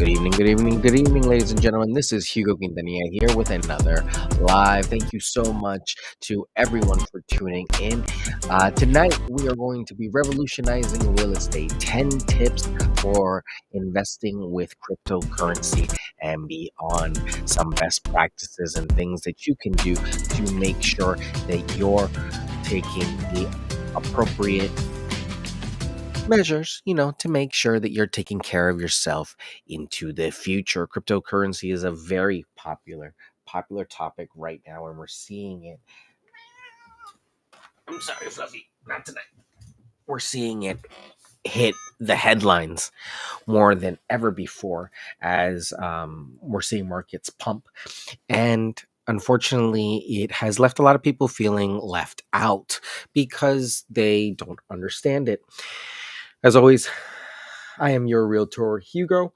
Good evening, ladies and gentlemen. This is Hugo Quintanilla here with another live. Thank you so much to everyone for tuning in. Tonight, we are going to be revolutionizing real estate 10 tips for investing with cryptocurrency and beyond. Some best practices and things that you can do to make sure that you're taking the appropriate measures, to make sure that you're taking care of yourself into the future. Cryptocurrency is a very popular topic right now, and we're seeing it. I'm sorry, Fluffy, not tonight. We're seeing it hit the headlines more than ever before as we're seeing markets pump. And unfortunately, it has left a lot of people feeling left out because they don't understand it. As always, I am your realtor, Hugo,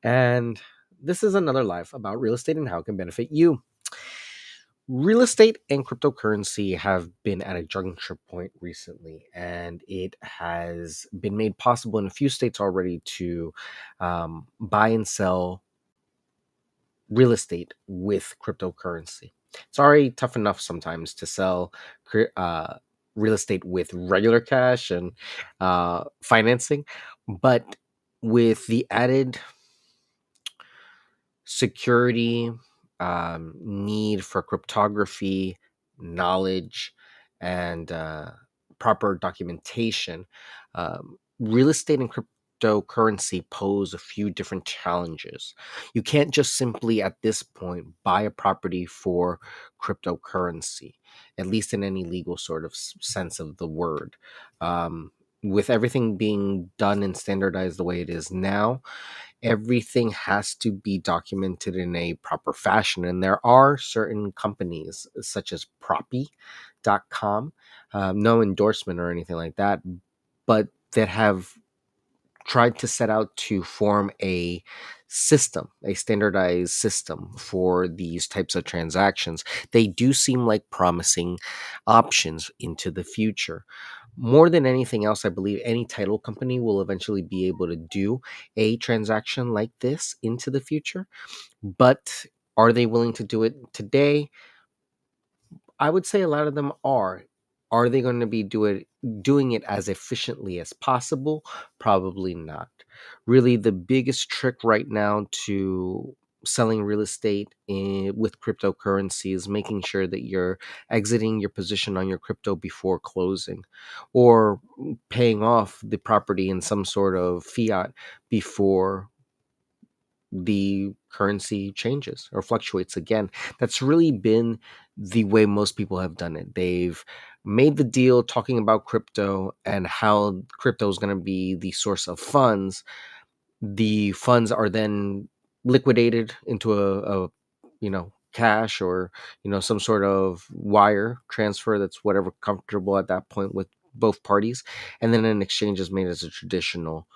and this is another live about real estate and how it can benefit you. Real estate and cryptocurrency have been at a juncture point recently, and it has been made possible in a few states already to buy and sell real estate with cryptocurrency. It's already tough enough sometimes to sell real estate with regular cash and financing, but with the added security, need for cryptography, knowledge, and proper documentation, real estate and cryptocurrency pose a few different challenges. You can't just simply, at this point, buy a property for cryptocurrency, at least in any legal sort of sense of the word. With everything being done and standardized the way it is now, everything has to be documented in a proper fashion. And there are certain companies, such as Proppy.com, no endorsement or anything like that, but that have tried to set out to form a system, a standardized system for these types of transactions. They do seem like promising options into the future. More than anything else, I believe any title company will eventually be able to do a transaction like this into the future. But are they willing to do it today? I would say a lot of them are. Are they going to be doing it as efficiently as possible? Probably not. Really, the biggest trick right now to selling real estate with cryptocurrency is making sure that you're exiting your position on your crypto before closing, or paying off the property in some sort of fiat before the currency changes or fluctuates again. That's really been the way most people have done it. They've made the deal talking about crypto and how crypto is going to be the source of funds. The funds are then liquidated into a cash, or some sort of wire transfer that's whatever comfortable at that point with both parties, and then an exchange is made as a traditional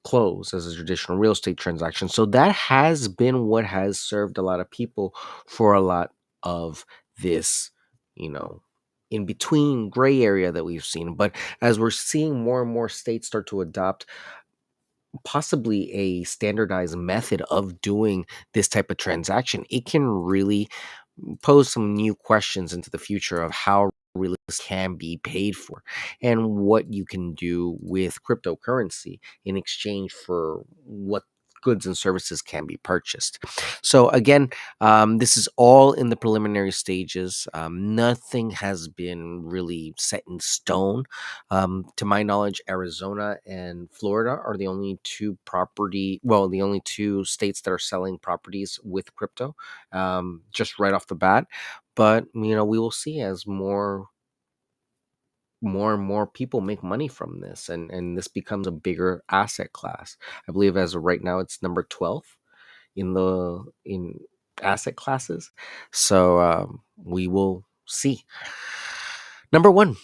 close, as a traditional real estate transaction. So that has been what has served a lot of people for a lot of this, you know, in between gray area that we've seen. But as we're seeing more and more states start to adopt possibly a standardized method of doing this type of transaction, it can really pose some new questions into the future of how real estate can be paid for and what you can do with cryptocurrency in exchange for what goods and services can be purchased. So again, this is all in the preliminary stages. Nothing has been really set in stone. To my knowledge, Arizona and Florida are the only two states that are selling properties with crypto, just right off the bat. But we will see as more and more people make money from this, and this becomes a bigger asset class. I believe as of right now, it's number 12 in asset classes. So we will see. Number one,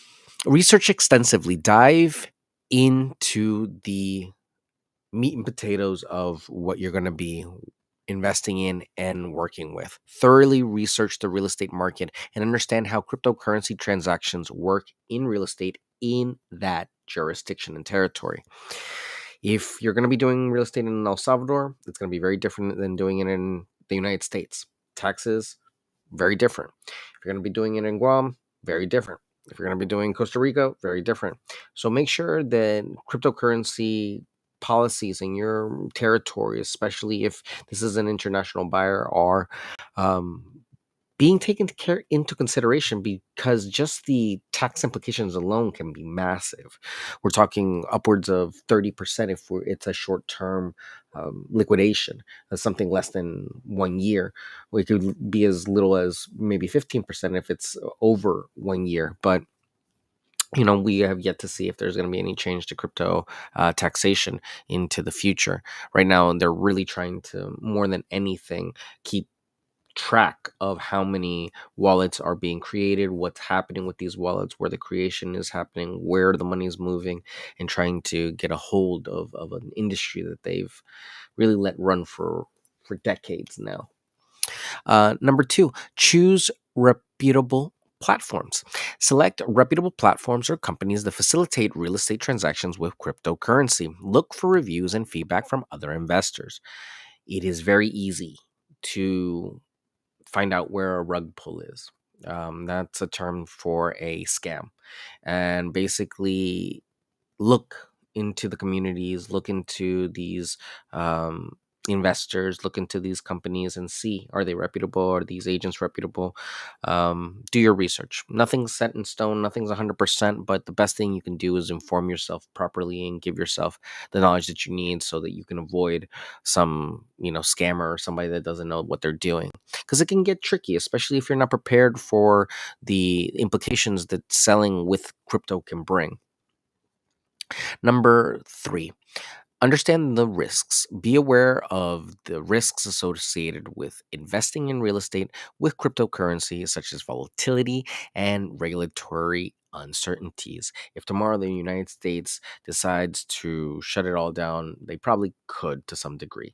research extensively. Dive into the meat and potatoes of what you're going to be investing in and working with. Thoroughly research the real estate market and understand how cryptocurrency transactions work in real estate in that jurisdiction and territory. If you're going to be doing real estate in El Salvador, it's going to be very different than doing it in the United States. Taxes, very different. If you're going to be doing it in Guam, very different. If you're going to be doing Costa Rica, very different. So make sure that cryptocurrency policies in your territory, especially if this is an international buyer, are um, being taken into consideration, because just the tax implications alone can be massive. We're talking upwards of 30% if it's a short term liquidation. That's something less than 1 year. We could be as little as maybe 15% if it's over 1 year. But we have yet to see if there's going to be any change to crypto taxation into the future. Right now, they're really trying to, more than anything, keep track of how many wallets are being created, what's happening with these wallets, where the creation is happening, where the money is moving, and trying to get a hold of an industry that they've really let run for decades now. Number two, choose reputable platforms. Select reputable platforms or companies that facilitate real estate transactions with cryptocurrency. Look for reviews and feedback from other investors. It is very easy to find out where a rug pull is. That's a term for a scam. And basically, look into the communities, look into these um, investors, look into these companies and see, are they reputable? Are these agents reputable? Do your research. Nothing's set in stone, nothing's 100%, but the best thing you can do is inform yourself properly and give yourself the knowledge that you need so that you can avoid some, scammer or somebody that doesn't know what they're doing. Because it can get tricky, especially if you're not prepared for the implications that selling with crypto can bring. Number three, understand the risks. Be aware of the risks associated with investing in real estate with cryptocurrency, such as volatility and regulatory uncertainties. If tomorrow the United States decides to shut it all down, they probably could to some degree.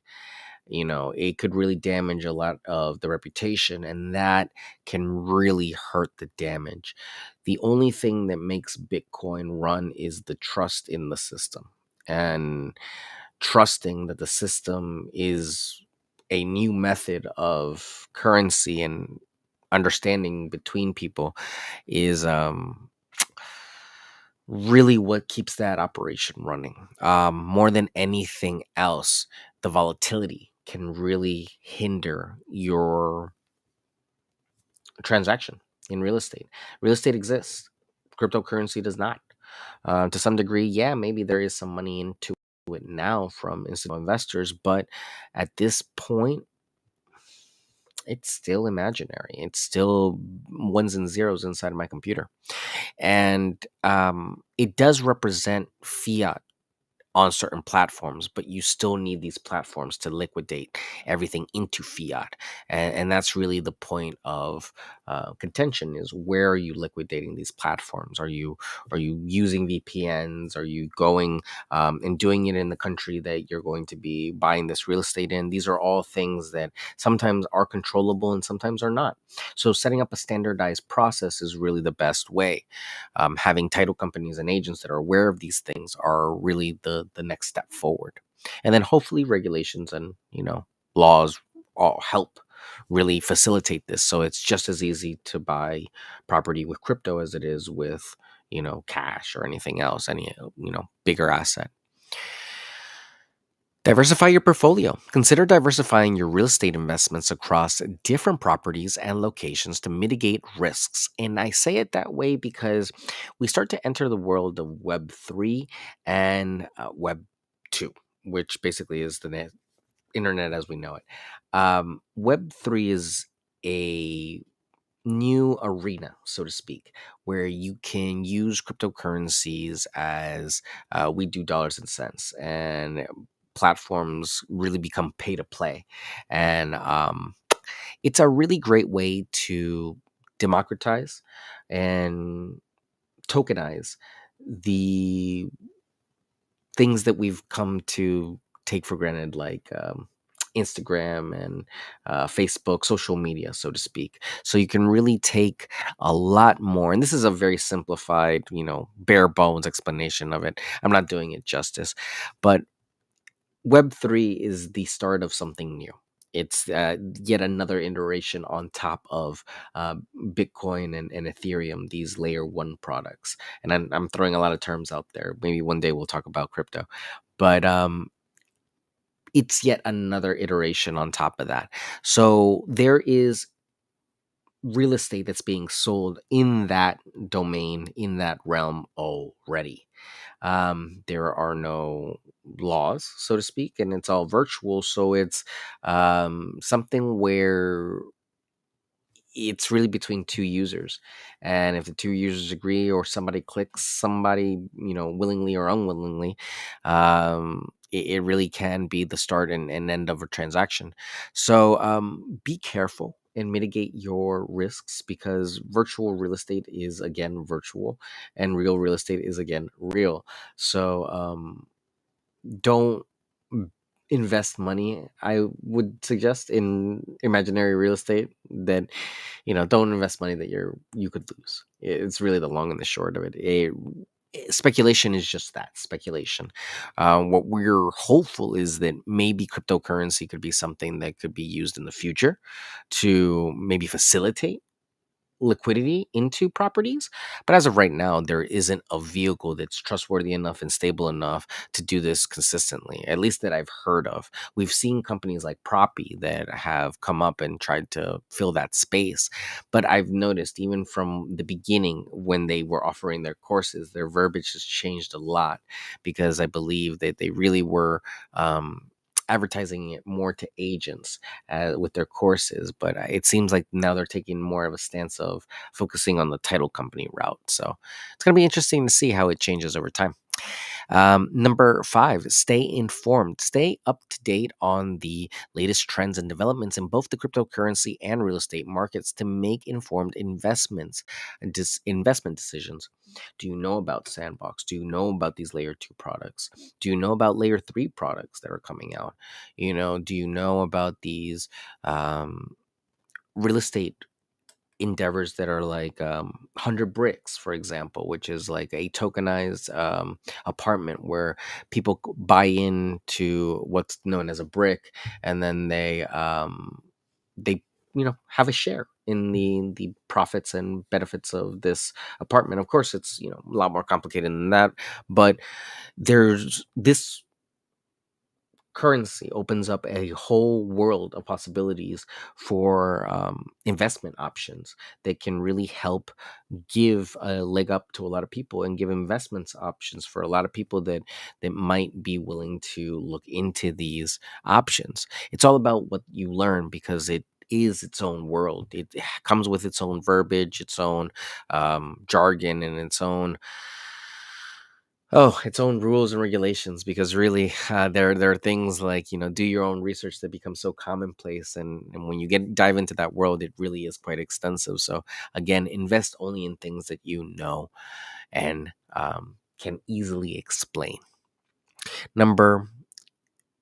It could really damage a lot of the reputation, and that can really hurt the damage. The only thing that makes Bitcoin run is the trust in the system, and trusting that the system is a new method of currency, and understanding between people is really what keeps that operation running. More than anything else, the volatility can really hinder your transaction in real estate. Real estate exists, cryptocurrency does not. To some degree, yeah, maybe there is some money into it now from institutional investors, but at this point, it's still imaginary. It's still ones and zeros inside of my computer. And it does represent fiat on certain platforms, but you still need these platforms to liquidate everything into fiat. And that's really the point of contention, is where are you liquidating these platforms? Are you using VPNs? Are you going and doing it in the country that you're going to be buying this real estate in? These are all things that sometimes are controllable and sometimes are not. So setting up a standardized process is really the best way. Having title companies and agents that are aware of these things are really the next step forward. And then hopefully regulations and laws all help really facilitate this, so it's just as easy to buy property with crypto as it is with cash or anything else, any bigger asset. Diversify your portfolio. Consider diversifying your real estate investments across different properties and locations to mitigate risks. And I say it that way because we start to enter the world of Web 3 and Web 2, which basically is the internet as we know it. Web 3 is a new arena, so to speak, where you can use cryptocurrencies as we do dollars and cents, and platforms really become pay to play. And it's a really great way to democratize and tokenize the things that we've come to take for granted, like Instagram and Facebook, social media, so to speak. So you can really take a lot more. And this is a very simplified, bare bones explanation of it. I'm not doing it justice, but Web3 is the start of something new. It's yet another iteration on top of uh, Bitcoin and Ethereum, these layer one products. And I'm throwing a lot of terms out there. Maybe one day we'll talk about crypto, but it's yet another iteration on top of that. So there is real estate that's being sold in that domain, in that realm already. There are no laws, so to speak, and it's all virtual. So it's something where it's really between two users, and if the two users agree, or somebody clicks, somebody, willingly or unwillingly, it really can be the start and end of a transaction. So be careful and mitigate your risks, because virtual real estate is again virtual, and real real estate is again real. So don't invest money, I would suggest, in imaginary real estate. That, don't invest money that you could lose. It's really the long and the short of it. Speculation is just that, speculation. What we're hopeful is that maybe cryptocurrency could be something that could be used in the future to maybe facilitate liquidity into properties. But as of right now, there isn't a vehicle that's trustworthy enough and stable enough to do this consistently, at least that I've heard of. We've seen companies like Proppy that have come up and tried to fill that space. But I've noticed, even from the beginning, when they were offering their courses, their verbiage has changed a lot, because I believe that they really were advertising it more to agents with their courses. But it seems like now they're taking more of a stance of focusing on the title company route. So it's going to be interesting to see how it changes over time. Number five, stay informed. Stay up to date on the latest trends and developments in both the cryptocurrency and real estate markets to make informed investments and investment decisions. Do you know about Sandbox? Do you know about these layer two products? Do you know about layer three products that are coming out? Do you know about these um, real estate endeavors that are like 100 bricks, for example, which is like a tokenized apartment where people buy into what's known as a brick, and then they have a share in the profits and benefits of this apartment. Of course, it's a lot more complicated than that, but there's this currency opens up a whole world of possibilities for investment options that can really help give a leg up to a lot of people, and give investments options for a lot of people that might be willing to look into these options. It's all about what you learn, because it is its own world. It comes with its own verbiage, its own jargon, and its own rules and regulations. Because really, there are things like, do your own research, that become so commonplace, and when you dive into that world, it really is quite extensive. So again, invest only in things that you know and can easily explain. Number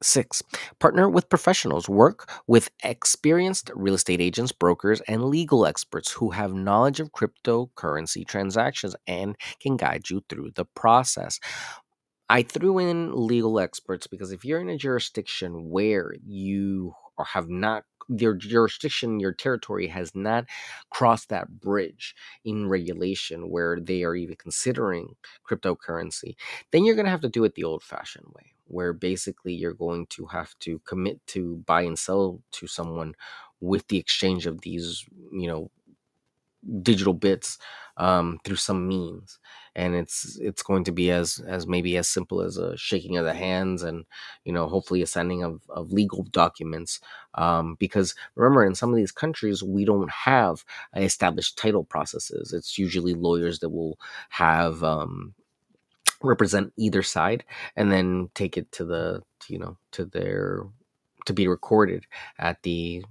six, partner with professionals. Work with experienced real estate agents, brokers, and legal experts who have knowledge of cryptocurrency transactions and can guide you through the process. I threw in legal experts because if you're in a jurisdiction where you or have not, your jurisdiction, your territory has not crossed that bridge in regulation where they are even considering cryptocurrency, then you're going to have to do it the old fashioned way, where basically you're going to have to commit to buy and sell to someone with the exchange of these, digital bits through some means. And it's going to be as maybe as simple as a shaking of the hands, and hopefully a signing of legal documents, because remember, in some of these countries we don't have established title processes. It's usually lawyers that will have represent either side, and then take it to the to their to be recorded at the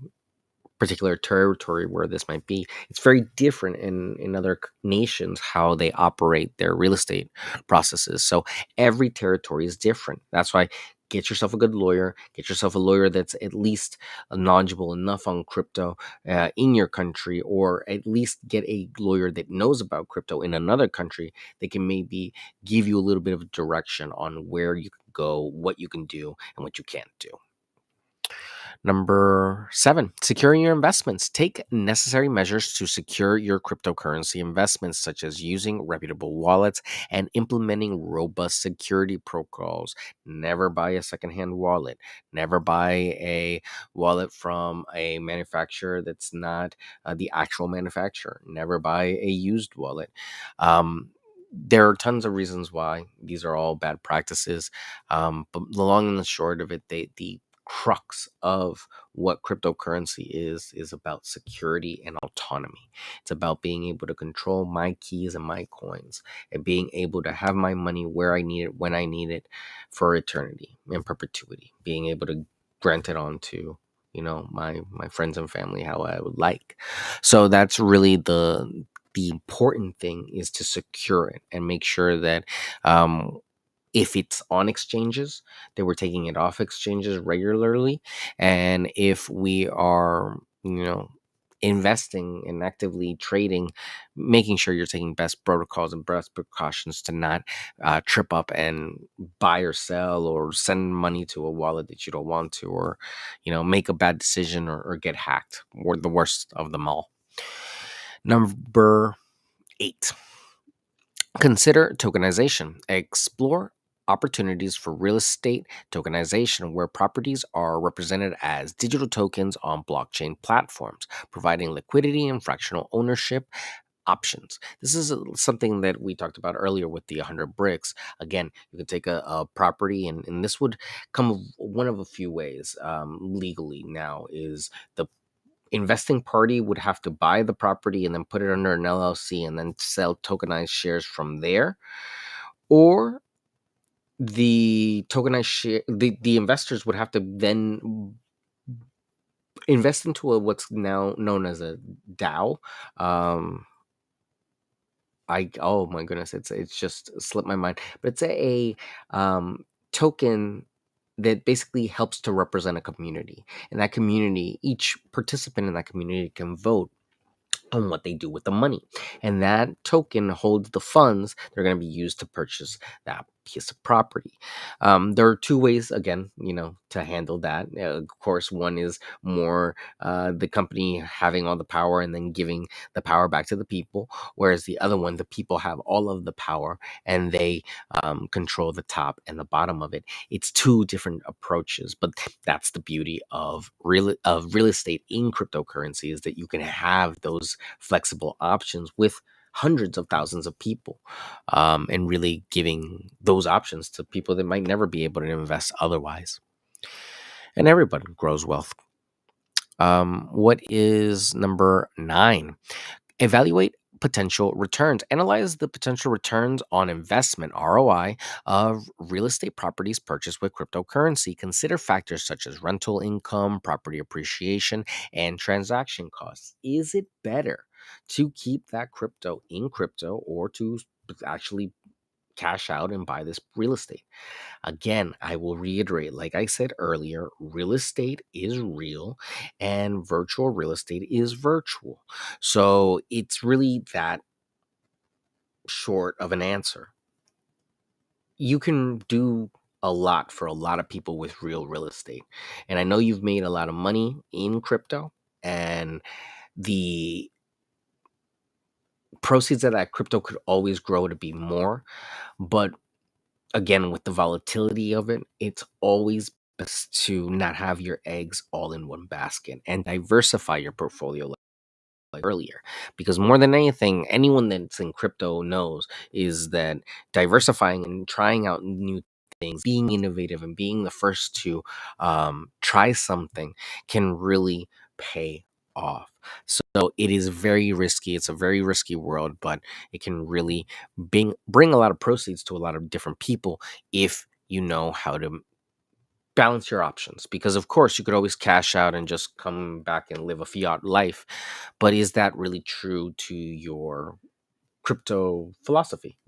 particular territory where this might be. It's very different in other nations how they operate their real estate processes. So every territory is different. That's why get yourself a good lawyer. Get yourself a lawyer that's at least knowledgeable enough on crypto in your country, or at least get a lawyer that knows about crypto in another country that can maybe give you a little bit of direction on where you can go, what you can do, and what you can't do. Number 7, securing your investments. Take necessary measures to secure your cryptocurrency investments, such as using reputable wallets and implementing robust security protocols. Never buy a secondhand wallet. Never buy a wallet from a manufacturer that's not the actual manufacturer. Never buy a used wallet. There are tons of reasons why these are all bad practices, but the long and the short of it, the crux of what cryptocurrency is about security and autonomy. It's about being able to control my keys and my coins, and being able to have my money where I need it, when I need it, for eternity and perpetuity. Being able to grant it on to, my friends and family how I would like. So that's really the important thing, is to secure it and make sure that, if it's on exchanges, that we're taking it off exchanges regularly. And if we are, investing and actively trading, making sure you're taking best protocols and best precautions to not trip up and buy or sell or send money to a wallet that you don't want to, or, make a bad decision, or get hacked, or the worst of them all. Number 8, consider tokenization. Explore opportunities for real estate tokenization, where properties are represented as digital tokens on blockchain platforms, providing liquidity and fractional ownership options. This is something that we talked about earlier with the 100 bricks. Again, you can take a property, and this would come of one of a few ways, legally now, is the investing party would have to buy the property and then put it under an LLC and then sell tokenized shares from there. Or the tokenized share, the investors would have to then invest into what's now known as a DAO. Um, oh my goodness, it's just slipped my mind, but it's a token that basically helps to represent a community. And that community, each participant in that community can vote on what they do with the money. And that token holds the funds that are going to be used to purchase that piece of property. There are two ways, again, to handle that. Of course, one is more the company having all the power and then giving the power back to the people, whereas the other one, the people have all of the power and they control the top and the bottom of it. It's two different approaches, but that's the beauty of real estate in cryptocurrency, is that you can have those flexible options with hundreds of thousands of people, and really giving those options to people that might never be able to invest otherwise. And everybody grows wealth. What is number 9? Evaluate potential returns. Analyze the potential returns on investment, ROI, of real estate properties purchased with cryptocurrency. Consider factors such as rental income, property appreciation, and transaction costs. Is it better to keep that crypto in crypto, or to actually cash out and buy this real estate? Again, I will reiterate, like I said earlier, real estate is real and virtual real estate is virtual. So it's really that short of an answer. You can do a lot for a lot of people with real estate. And I know you've made a lot of money in crypto, and the proceeds of that crypto could always grow to be more. But again, with the volatility of it, it's always best to not have your eggs all in one basket and diversify your portfolio, like earlier. Because more than anything, anyone that's in crypto knows is that diversifying and trying out new things, being innovative and being the first to try something, can really pay off. So it is very risky. It's a very risky world, but it can really bring a lot of proceeds to a lot of different people if you know how to balance your options. Because of course you could always cash out and just come back and live a fiat life, but is that really true to your crypto philosophy,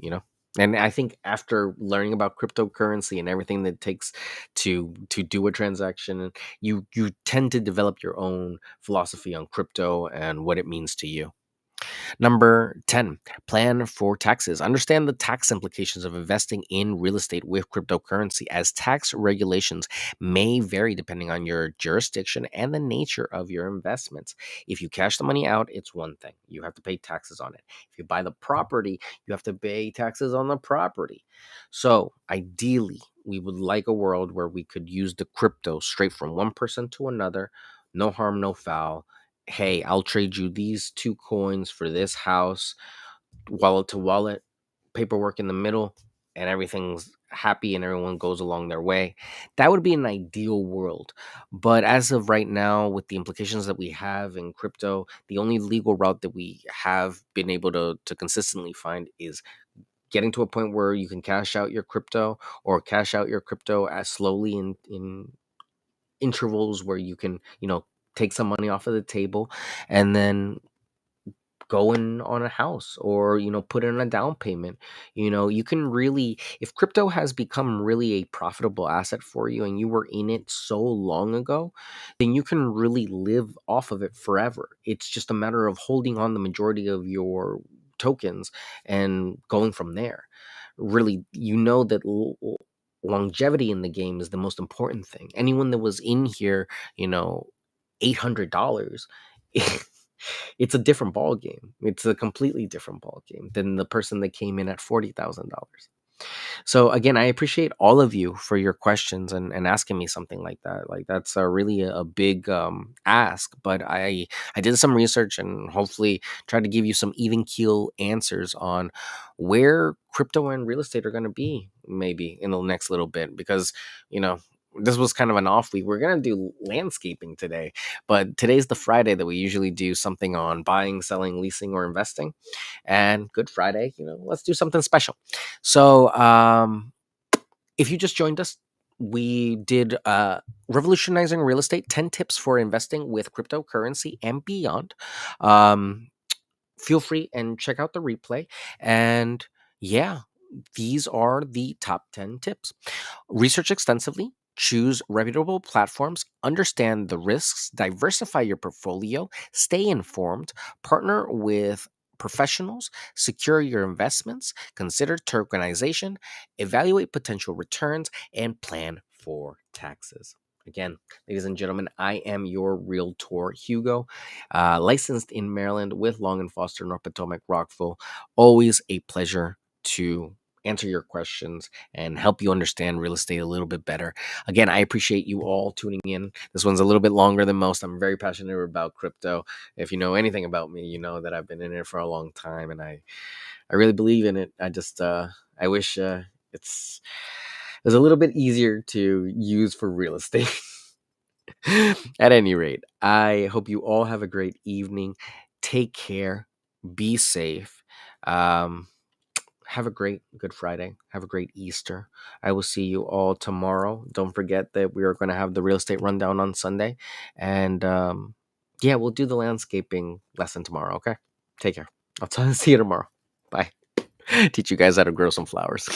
And I think after learning about cryptocurrency and everything that it takes to do a transaction, you tend to develop your own philosophy on crypto and what it means to you. Number 10, plan for taxes. Understand the tax implications of investing in real estate with cryptocurrency, as tax regulations may vary depending on your jurisdiction and the nature of your investments. If you cash the money out, it's one thing. You have to pay taxes on it. If you buy the property, you have to pay taxes on the property. So, ideally, we would like a world where we could use the crypto straight from one person to another. No harm, no foul. Hey, I'll trade you these two coins for this house, wallet to wallet, paperwork in the middle, and everything's happy and everyone goes along their way. That would be an ideal world. But as of right now, with the implications that we have in crypto, the only legal route that we have been able to consistently find is getting to a point where you can cash out your crypto, or cash out your crypto as slowly in intervals where you can, take some money off of the table, and then go in on a house, or put in a down payment. You can really, if crypto has become really a profitable asset for you and you were in it so long ago, then you can really live off of it forever. It's just a matter of holding on the majority of your tokens and going from there. Really, that longevity in the game is the most important thing. Anyone that was in here, you know $800, it's a different ball game. It's a completely different ball game than the person that came in at $40,000. So again, I appreciate all of you for your questions and asking me something like that. Like, that's really a big ask, but I did some research and hopefully tried to give you some even keel answers on where crypto and real estate are going to be maybe in the next little bit, because you know this was kind of an off week. We're going to do landscaping today, but today's the Friday that we usually do something on buying, selling, leasing, or investing. And Good Friday, let's do something special. So, if you just joined us, we did Revolutionizing Real Estate, 10 Tips for Investing with Cryptocurrency and Beyond. Um, Feel free and check out the replay. And yeah, these are the top 10 tips. Research extensively, choose reputable platforms, understand the risks, diversify your portfolio, stay informed, partner with professionals, secure your investments, consider tokenization, evaluate potential returns, and plan for taxes. Again, ladies and gentlemen, I am your realtor, Hugo, licensed in Maryland with Long and Foster, North Potomac, Rockville. Always a pleasure to answer your questions and help you understand real estate a little bit better. Again, I appreciate you all tuning in. This one's a little bit longer than most. I'm very passionate about crypto. If you know anything about me, you know that I've been in it for a long time, and I really believe in it. I wish it was a little bit easier to use for real estate. At any rate, I hope you all have a great evening. Take care. Be safe. Um, have a great Good Friday. Have a great Easter. I will see you all tomorrow. Don't forget that we are going to have the real estate rundown on Sunday. And yeah, we'll do the landscaping lesson tomorrow. Okay. Take care. See you tomorrow. Bye. Teach you guys how to grow some flowers.